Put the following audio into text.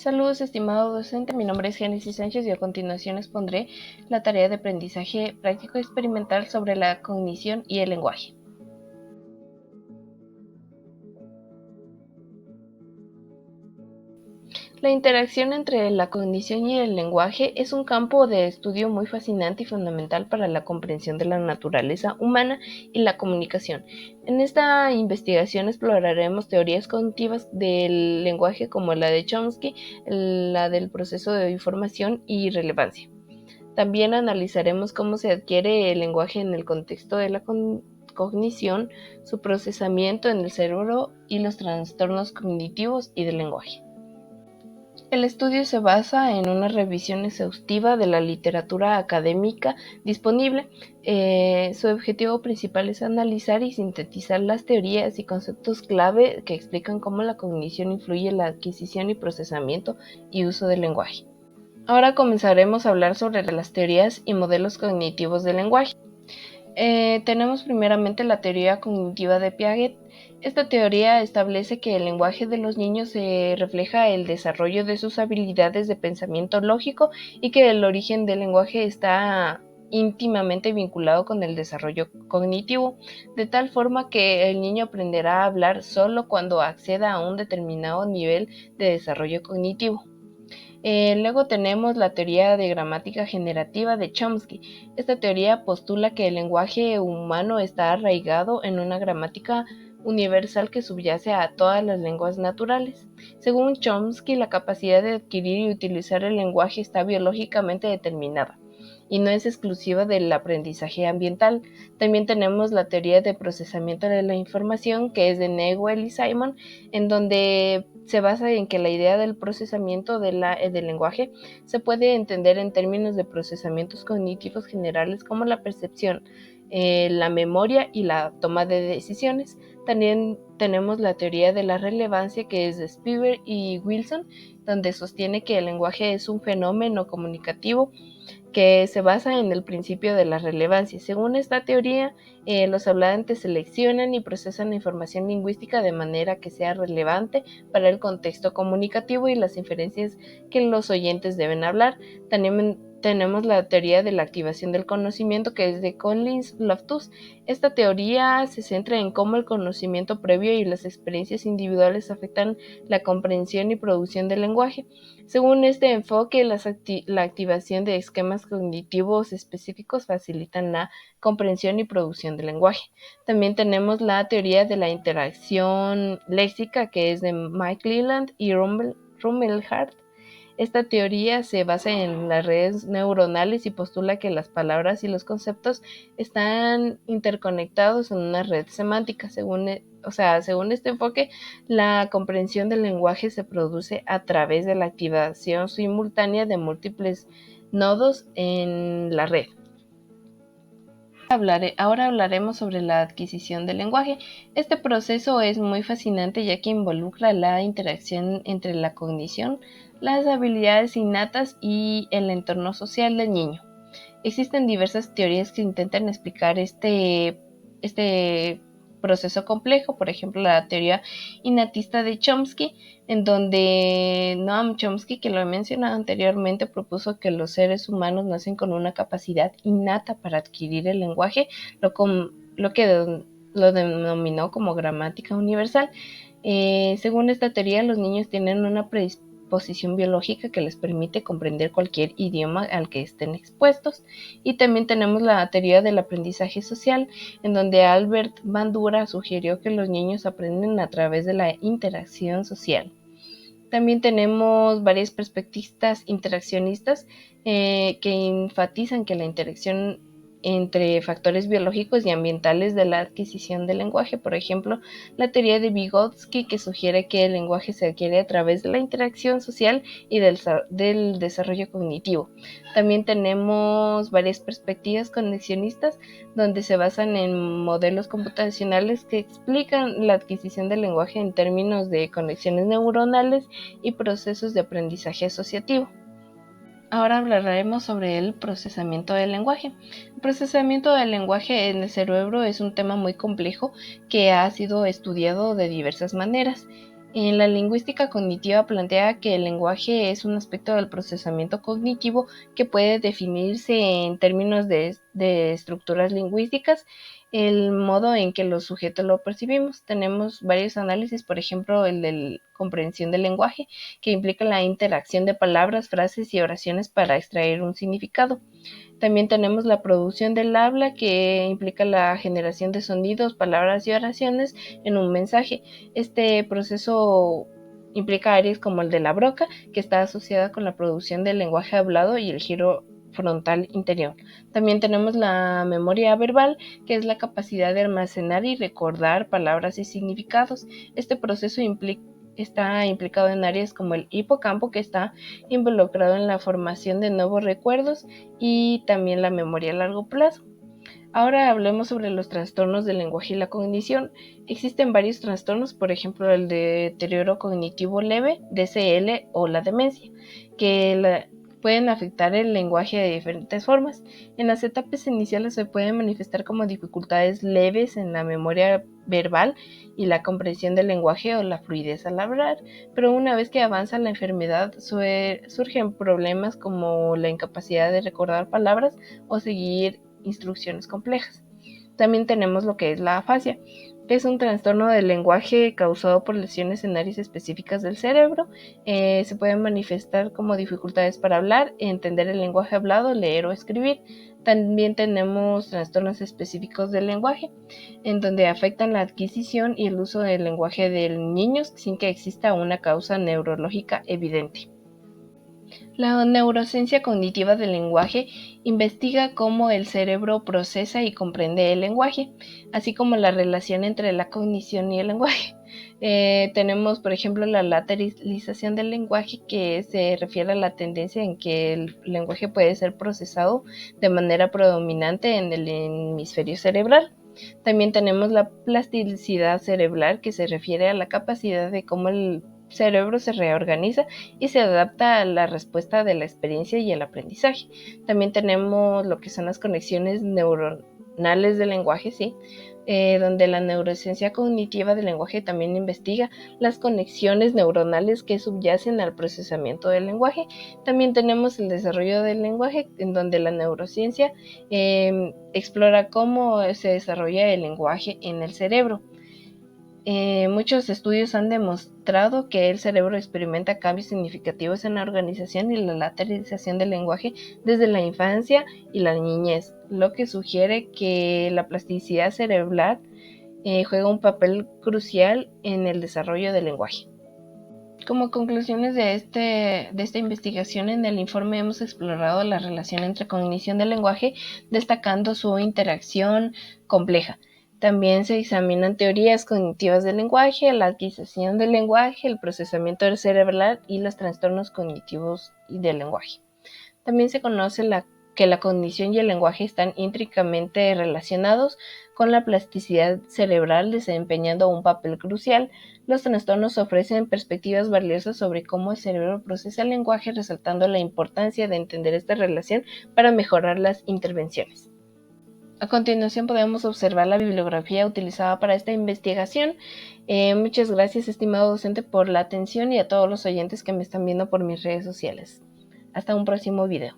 Saludos, estimado docente. Mi nombre es Génesis Sánchez y a continuación expondré la tarea de aprendizaje práctico experimental sobre la cognición y el lenguaje. La interacción entre la cognición y el lenguaje es un campo de estudio muy fascinante y fundamental para la comprensión de la naturaleza humana y la comunicación. En esta investigación exploraremos teorías cognitivas del lenguaje como la de Chomsky, la del proceso de información y relevancia. También analizaremos cómo se adquiere el lenguaje en el contexto de la cognición, su procesamiento en el cerebro y los trastornos cognitivos y del lenguaje. El estudio se basa en una revisión exhaustiva de la literatura académica disponible. Su objetivo principal es analizar y sintetizar las teorías y conceptos clave que explican cómo la cognición influye en la adquisición y procesamiento y uso del lenguaje. Ahora comenzaremos a hablar sobre las teorías y modelos cognitivos del lenguaje. Tenemos primeramente la teoría cognitiva de Piaget. Esta teoría establece que el lenguaje de los niños refleja el desarrollo de sus habilidades de pensamiento lógico y que el origen del lenguaje está íntimamente vinculado con el desarrollo cognitivo, de tal forma que el niño aprenderá a hablar solo cuando acceda a un determinado nivel de desarrollo cognitivo. Luego tenemos la teoría de gramática generativa de Chomsky. Esta teoría postula que el lenguaje humano está arraigado en una gramática universal que subyace a todas las lenguas naturales. Según Chomsky, la capacidad de adquirir y utilizar el lenguaje está biológicamente determinada y no es exclusiva del aprendizaje ambiental. También tenemos la teoría de procesamiento de la información, que es de Newell y Simon, en donde se basa en que la idea del procesamiento del lenguaje se puede entender en términos de procesamientos cognitivos generales como la percepción, la memoria y la toma de decisiones. También tenemos la teoría de la relevancia, que es de Spivak y Wilson, donde sostiene que el lenguaje es un fenómeno comunicativo que se basa en el principio de la relevancia. Según esta teoría, los hablantes seleccionan y procesan la información lingüística de manera que sea relevante para el contexto comunicativo y las inferencias que los oyentes deben hablar. También tenemos la teoría de la activación del conocimiento, que es de Collins-Loftus. Esta teoría se centra en cómo el conocimiento previo y las experiencias individuales afectan la comprensión y producción del lenguaje. Según este enfoque, la activación de esquemas cognitivos específicos facilitan la comprensión y producción del lenguaje. También tenemos la teoría de la interacción léxica, que es de Mike Leland y Rumelhart. Esta teoría se basa en las redes neuronales y postula que las palabras y los conceptos están interconectados en una red semántica. Según este enfoque, la comprensión del lenguaje se produce a través de la activación simultánea de múltiples nodos en la red. Ahora hablaremos sobre la adquisición del lenguaje. Este proceso es muy fascinante, ya que involucra la interacción entre la cognición, las habilidades innatas y el entorno social del niño. Existen diversas teorías que intentan explicar este proceso complejo. Por ejemplo, la teoría innatista de Chomsky, en donde Noam Chomsky, que lo he mencionado anteriormente, propuso que los seres humanos nacen con una capacidad innata para adquirir el lenguaje, lo que lo denominó como gramática universal. Según esta teoría, los niños tienen una predisposición biológica que les permite comprender cualquier idioma al que estén expuestos. Y también tenemos la teoría del aprendizaje social, en donde Albert Bandura sugirió que los niños aprenden a través de la interacción social. También tenemos varias perspectivas interaccionistas que enfatizan que la interacción entre factores biológicos y ambientales de la adquisición del lenguaje. Por ejemplo, la teoría de Vygotsky, que sugiere que el lenguaje se adquiere a través de la interacción social y del desarrollo cognitivo. También tenemos varias perspectivas conexionistas, donde se basan en modelos computacionales que explican la adquisición del lenguaje en términos de conexiones neuronales y procesos de aprendizaje asociativo. Ahora hablaremos sobre el procesamiento del lenguaje. El procesamiento del lenguaje en el cerebro es un tema muy complejo que ha sido estudiado de diversas maneras. En la lingüística cognitiva plantea que el lenguaje es un aspecto del procesamiento cognitivo que puede definirse en términos de estructuras lingüísticas, el modo en que los sujetos lo percibimos. Tenemos varios análisis, por ejemplo, el de comprensión del lenguaje, que implica la interacción de palabras, frases y oraciones para extraer un significado. También tenemos la producción del habla, que implica la generación de sonidos, palabras y oraciones en un mensaje. Este proceso implica áreas como el de la broca, que está asociada con la producción del lenguaje hablado y el giro frontal interior. También tenemos la memoria verbal, que es la capacidad de almacenar y recordar palabras y significados. Este proceso está implicado en áreas como el hipocampo, que está involucrado en la formación de nuevos recuerdos, y también la memoria a largo plazo. Ahora hablemos sobre los trastornos del lenguaje y la cognición. Existen varios trastornos, por ejemplo el de deterioro cognitivo leve, DCL, o la demencia, que pueden afectar el lenguaje de diferentes formas. En las etapas iniciales se pueden manifestar como dificultades leves en la memoria verbal y la comprensión del lenguaje o la fluidez al hablar, pero una vez que avanza la enfermedad surgen problemas como la incapacidad de recordar palabras o seguir instrucciones complejas. También tenemos lo que es la afasia, que es un trastorno del lenguaje causado por lesiones en áreas específicas del cerebro. Se pueden manifestar como dificultades para hablar, entender el lenguaje hablado, leer o escribir. También tenemos trastornos específicos del lenguaje, en donde afectan la adquisición y el uso del lenguaje de niños sin que exista una causa neurológica evidente. La neurociencia cognitiva del lenguaje investiga cómo el cerebro procesa y comprende el lenguaje, así como la relación entre la cognición y el lenguaje. Tenemos, por ejemplo, la lateralización del lenguaje, que se refiere a la tendencia en que el lenguaje puede ser procesado de manera predominante en el hemisferio cerebral. También tenemos la plasticidad cerebral, que se refiere a la capacidad de cómo el cerebro se reorganiza y se adapta a la respuesta de la experiencia y el aprendizaje. También tenemos lo que son las conexiones neuronales del lenguaje, ¿sí? Donde la neurociencia cognitiva del lenguaje también investiga las conexiones neuronales que subyacen al procesamiento del lenguaje. También tenemos el desarrollo del lenguaje, en donde la neurociencia explora cómo se desarrolla el lenguaje en el cerebro. Muchos estudios han demostrado que el cerebro experimenta cambios significativos en la organización y la lateralización del lenguaje desde la infancia y la niñez, lo que sugiere que la plasticidad cerebral juega un papel crucial en el desarrollo del lenguaje. Como conclusiones de esta investigación, en el informe hemos explorado la relación entre cognición del lenguaje, destacando su interacción compleja. También se examinan teorías cognitivas del lenguaje, la adquisición del lenguaje, el procesamiento del cerebral y los trastornos cognitivos del lenguaje. También se conoce que la cognición y el lenguaje están íntricamente relacionados, con la plasticidad cerebral desempeñando un papel crucial. Los trastornos ofrecen perspectivas valiosas sobre cómo el cerebro procesa el lenguaje, resaltando la importancia de entender esta relación para mejorar las intervenciones. A continuación podemos observar la bibliografía utilizada para esta investigación. Muchas gracias, estimado docente, por la atención, y a todos los oyentes que me están viendo por mis redes sociales. Hasta un próximo video.